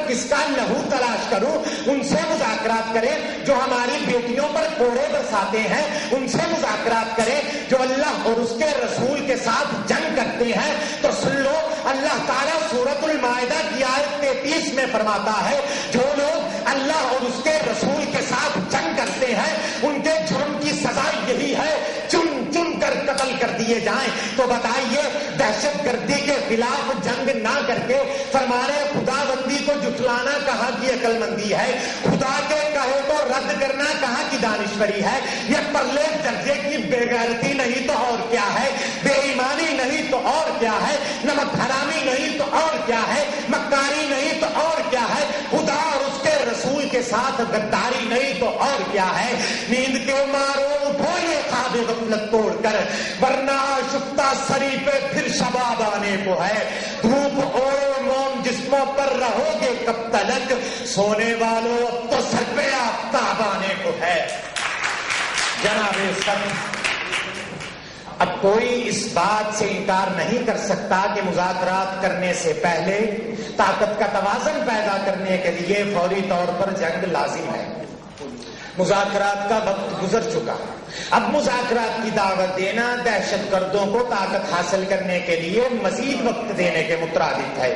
کس کا لہو تلاش کروں، ان سے مذاکرات کریں جو ہماری بیٹیوں پر کوڑے برساتے ہیں، ان سے مذاکرات کریں جو اللہ اور اس کے رسول کے ساتھ جنگ کرتے ہیں۔ تو سن لو، اللہ تعالیٰ سورۃ المائدہ کی آیت 33 میں فرماتا ہے جو لوگ اللہ اور اس کے رسول کے ساتھ جنگ کرتے ہیں ان کے جرم کی سزا یہی ہے چن چن کر قتل کر دیے جائیں۔ تو بتائیے، دہشت گردی کے خلاف جنگ نہ کر کے فرمانے خدا بندی کو جھٹلانا کہاں کی عقل مندی ہے؟ خدا کے کہے کو رد کرنا کہاں کی دانشوری ہے؟ یہ پرلے درجے کی بے غیرتی نہیں تو اور کیا ہے؟ بے ایمانی نہیں تو اور کیا ہے؟ نمک حرامی نہیں تو اور کیا ہے؟ مکاری نہیں تو اور کیا ہے؟ خدا اور اس کے رسول کے ساتھ غداری نہیں تو اور کیا ہے؟ نیند کے مارو اٹھو یہ خواب غفلت توڑ کر، ورنہ شفتہ سری پہ پھر شباب آنے کو ہے۔ دھوپ اوڑو موم جسموں پر رہو گے کب تلک، سونے والوں اب تو سر پہ آفتاب آنے کو ہے۔ جناب سب، اب کوئی اس بات سے انکار نہیں کر سکتا کہ مذاکرات کرنے سے پہلے طاقت کا توازن پیدا کرنے کے لیے فوری طور پر جنگ لازم ہے۔ مذاکرات کا وقت گزر چکا، اب مذاکرات کی دعوت دینا دہشت گردوں کو طاقت حاصل کرنے کے لیے مزید وقت دینے کے مترادف ہے۔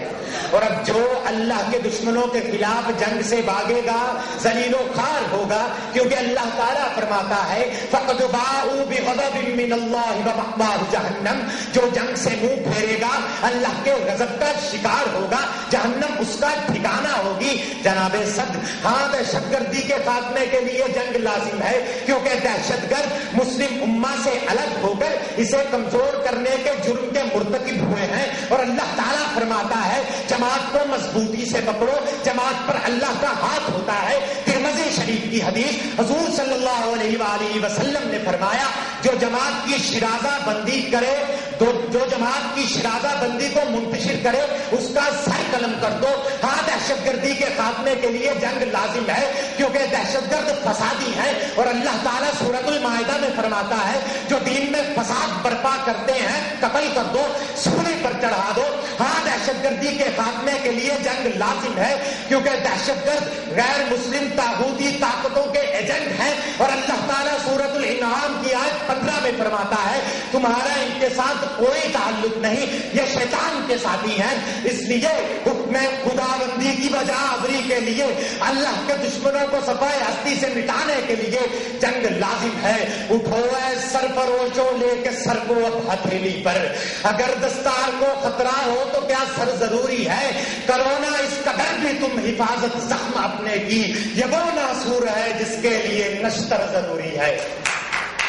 اور اب جو اللہ کے دشمنوں کے خلاف جنگ سے بھاگے گا ذلیل و خوار ہوگا، کیونکہ اللہ تعالیٰ فرماتا ہے فَقَدْ بَاءُوا بِغَضَبٍ مِّنَ اللَّهِ وَمَأْوَاهُ جَهَنَّمُ، جو جنگ سے منہ پھیرے گا اللہ کے غضب کا شکار ہوگا، جہنم اس کا ٹھکانہ ہوگی۔ جناب صدر، ہاں دہشت گردی کے خاتمے کے لیے جنگ لازم ہے، کیونکہ دہشت گرد مسلم امہ سے الگ ہو کر اسے کمزور کرنے کے جرم کے مرتکب ہوئے ہیں۔ اور اللہ تعالیٰ فرماتا ہے جماعت کو مضبوطی سے پکڑو، جماعت پر اللہ کا ہاتھ ہوتا ہے۔ ترمذی شریف کی حدیث، حضور صلی اللہ علیہ وآلہ وسلم نے فرمایا جو جماعت کی شرازہ بندی کرے، جو جماعت کی شرازہ بندی کو منتشر کرے اس کا سر قلم کر دو۔ ہاں دہشت گردی کے خاتمے کے لیے جنگ لازم ہے، کیونکہ دہشت گرد فسادی ہیں، اور اللہ تعالیٰ سورۃ المائدہ میں فرماتا ہے جو دین میں فساد برپا کرتے ہیں قتل کر دو، سولی پر چڑھا دو۔ ہاں دہشت گردی کے خاتمے کے لیے جنگ لازم ہے، کیونکہ دہشت گرد غیر مسلم طاغوتی طاقتوں کے ایجنٹ ہیں، اور اللہ تعالیٰ سورۃ الانعام کی آیت 15 میں فرماتا ہے تمہارا ان کے ساتھ کوئی تعلق نہیں، یہ شیطان کے ساتھی ہیں۔ اس لیے حکم خدا بندی کی وجہ آوری کے لیے، اللہ کے دشمنوں کو صفائے ہستی سے مٹانے کے لیے جنگ لازم ہے۔ اٹھو اے سرفروشو لے کے سر کو اب ہتھیلی پر، اگر دستار کو خطرہ ہو تو کیا سر ضروری ہے؟ کرونا اس قدر بھی تم حفاظت زخم اپنے کی، یہ وہ ناسور ہے جس کے لیے نشتر ضروری ہے۔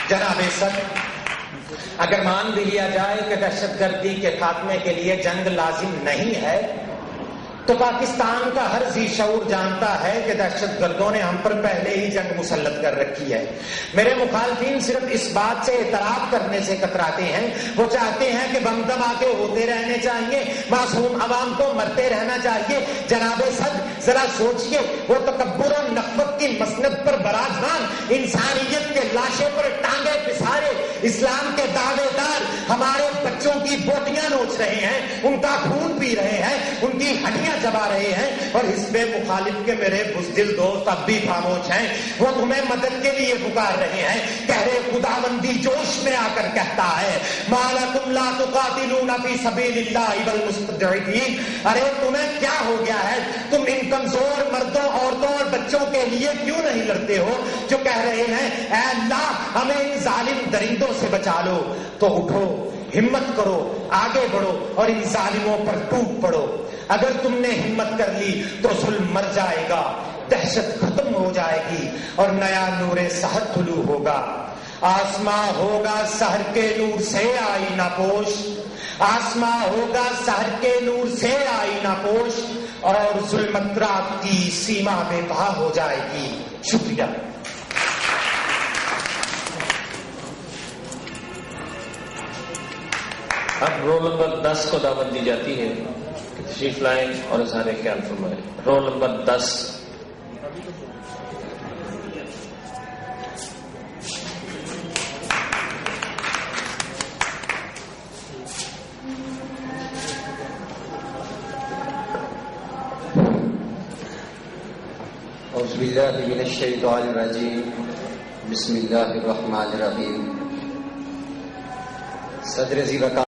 جناب سر، اگر مان بھی لیا جائے کہ دہشت گردی کے خاتمے کے لیے جنگ لازم نہیں ہے، تو پاکستان کا ہر ذی شعور جانتا ہے کہ دہشت گردوں نے ہم پر پہلے ہی جنگ مسلط کر رکھی ہے۔ میرے مخالفین صرف اس بات سے اعتراف کرنے سے کتراتے ہیں، وہ چاہتے ہیں کہ بم دھماکے ہوتے رہنے چاہیے، معصوم عوام کو مرتے رہنا چاہیے۔ جناب صدر، ذرا سوچئے، وہ تکبر و نخوت کی مسند پر براجمان، انسانیت کے لاشے پر ٹانگیں پسارے اسلام کے دعوے دار ہمارے بچوں کی بوٹیاں نوچ رہے ہیں، ان کا خون پی رہے ہیں، ان کی ہڈیاں چبا رہے ہیں، اور حزب مخالف کے میرے بزدل دوست اب بھی خاموش ہیں، وہ تمہیں مدد کے لیے پکار رہے ہیں۔ کہہ خداوندی جوش میں آ کر کہتا ہے ما لکم لا تقاتلون فی سبیل اللہ والمستضعفین، ارے تمہیں کیا ہو گیا ہے؟ تم ان کمزور مردوں، عورتوں اور بچوں کے لیے کیوں نہیں لڑتے ہو جو کہہ رہے ہیں اے اللہ ہمیں ان ظالم درندوں سے بچا لو؟ تو اٹھو، ہمت کرو، آگے بڑھو اور ان ظالموں پر ٹوٹ پڑو۔ اگر تم نے ہمت کر لی تو ظلم مر جائے گا، دہشت ختم ہو جائے گی اور نیا نور سحر طلوع ہوگا۔ آسماں ہوگا سحر کے نور سے آئینہ پوش، آسماں ہوگا سحر کے نور سے آئینہ پوش، اور ظلمت رات کی سیما بے پا ہو جائے گی۔ شکریہ۔ اب رول نمبر 10 کو دعوت دی جاتی ہے کہ تشریف لائیں اور اظہار خیال فرمائیں۔ Roll number 10۔ اعوذ باللہ من الشیطان الرجیم بسم اللہ الرحمن الرحیم. صدر ذی وقار